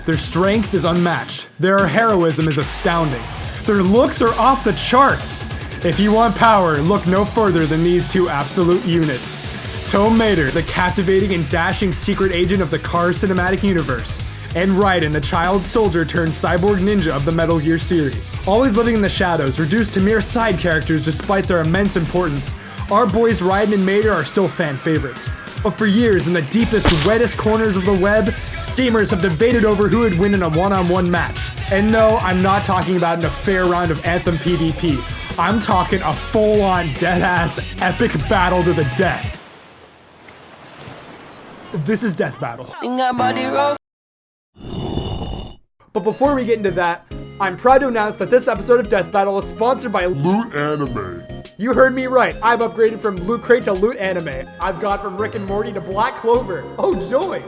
Their strength is unmatched. Their heroism is astounding. Their looks are off the charts. If you want power, look no further than these two absolute units. Tow Mater, the captivating and dashing secret agent of the Cars cinematic universe, and Raiden, the child soldier turned cyborg ninja of the Metal Gear series. Always living in the shadows, reduced to mere side characters despite their immense importance, our boys Raiden and Mater are still fan favorites. But for years, in the deepest, wettest corners of the web, gamers have debated over who would win in a one-on-one match. And no, I'm not talking about a fair round of Anthem PvP. I'm talking a full-on, dead-ass, epic battle to the death. This is Death Battle. But before we get into that, I'm proud to announce that this episode of Death Battle is sponsored by Loot Anime. You heard me right. I've upgraded from Loot Crate to Loot Anime. I've gone from Rick and Morty to Black Clover. Oh joy!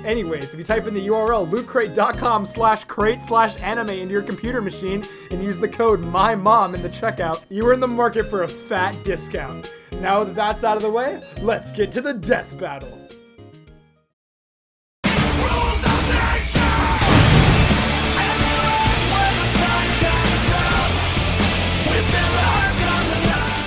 Anyways, if you type in the URL lootcrate.com/crate/anime into your computer machine and use the code MYMOM in the checkout, you are in the market for a fat discount. Now that that's out of the way, let's get to the Death Battle.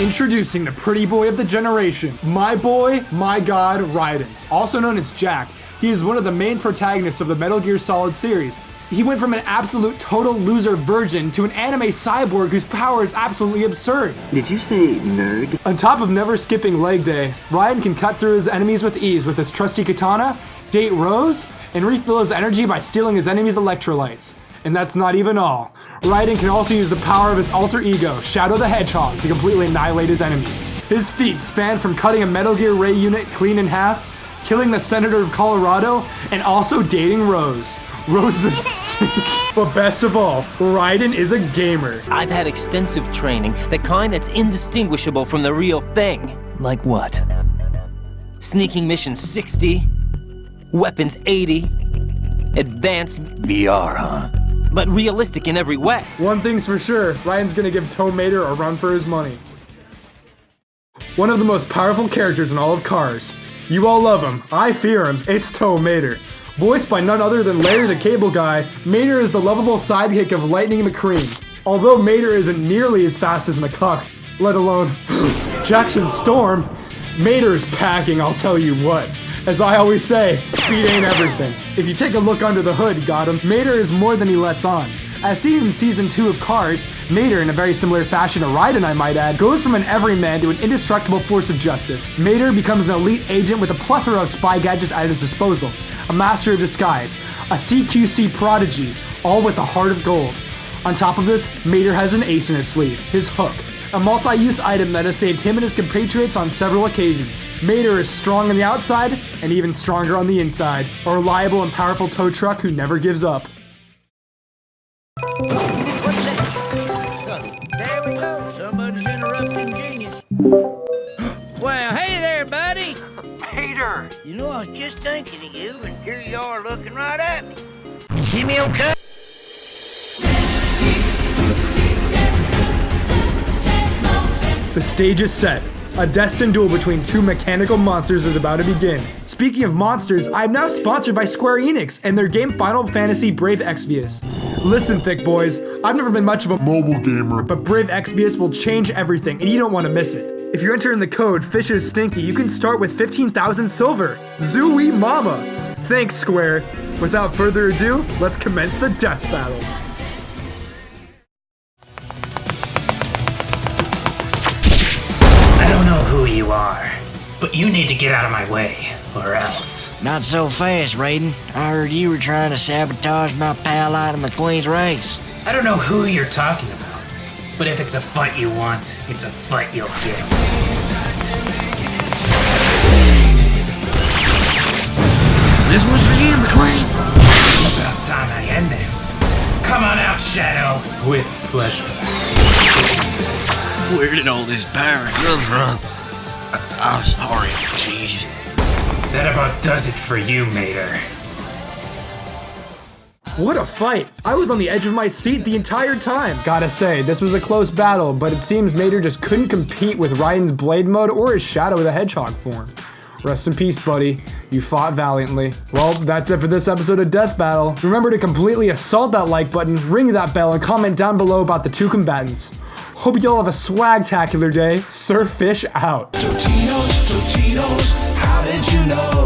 Introducing the pretty boy of the generation, my boy, my god, Raiden. Also known as Jack, he is one of the main protagonists of the Metal Gear Solid series. He went from an absolute total loser virgin to an anime cyborg whose power is absolutely absurd. Did you say nerd? On top of never skipping leg day, Raiden can cut through his enemies with ease with his trusty katana, date Rose, and refill his energy by stealing his enemies' electrolytes. And that's not even all. Raiden can also use the power of his alter ego, Shadow the Hedgehog, to completely annihilate his enemies. His feats span from cutting a Metal Gear Ray unit clean in half, killing the Senator of Colorado, and also dating Rose. Rose is a stink. But best of all, Raiden is a gamer. I've had extensive training, the kind that's indistinguishable from the real thing. Like what? Sneaking mission 60, weapons 80, advanced VR, huh? But realistic in every way. One thing's for sure, Raiden's gonna give Tow Mater a run for his money. One of the most powerful characters in all of Cars. You all love him, I fear him, it's Tow Mater. Voiced by none other than Larry the Cable Guy, Mater is the lovable sidekick of Lightning McQueen. Although Mater isn't nearly as fast as McCuck, let alone Jackson Storm, Mater is packing, I'll tell you what. As I always say, speed ain't everything. If you take a look under the hood, got him, Mater is more than he lets on. As seen in Season 2 of Cars, Mater, in a very similar fashion to Raiden I might add, goes from an everyman to an indestructible force of justice. Mater becomes an elite agent with a plethora of spy gadgets at his disposal, a master of disguise, a CQC prodigy, all with a heart of gold. On top of this, Mater has an ace in his sleeve, his hook, a multi-use item that has saved him and his compatriots on several occasions. Mater is strong on the outside, and even stronger on the inside, a reliable and powerful tow truck who never gives up. What's that? There we go. Somebody's interrupting genius. Well, hey there, buddy. Peter! You know, I was just thinking of you, and here you are looking right at me. You see me okay? The stage is set. A destined duel between two mechanical monsters is about to begin. Speaking of monsters, I'm now sponsored by Square Enix and their game Final Fantasy Brave Exvius. Listen, thick boys, I've never been much of a Mobile gamer. but Brave Exvius will change everything and you don't want to miss it. If you enter in the code FISHESSTINKY, you can start with 15,000 silver. Zooey mama! Thanks, Square. Without further ado, let's commence the death battle. I don't know who you are, but you need to get out of my way, or else. Not so fast, Raiden. I heard you were trying to sabotage my pal Lightning McQueen's race. I don't know who you're talking about, but if it's a fight you want, it's a fight you'll get. This one's for you, McQueen. It's about time I end this. Come on out, Shadow. With pleasure. Where did all this power come from? I'm sorry, jeez. That about does it for you, Mater. What a fight! I was on the edge of my seat the entire time. Gotta say, this was a close battle, but it seems Mater just couldn't compete with Raiden's Blade mode or his Shadow the Hedgehog form. Rest in peace, buddy. You fought valiantly. Well, that's it for this episode of Death Battle. Remember to completely assault that like button, ring that bell, and comment down below about the two combatants. Hope y'all have a swag-tacular day. Surfish out. Totinos, how did you know?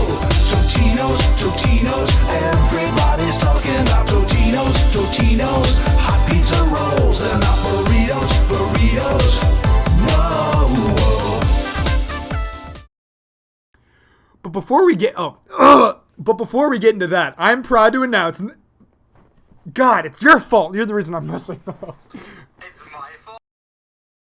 Totinos, everybody's talking about Totinos, hot pizza rolls, and not burritos, whoa. But before we get into that, I'm proud to announce. God, it's your fault. You're the reason I'm messing up. It's my fault.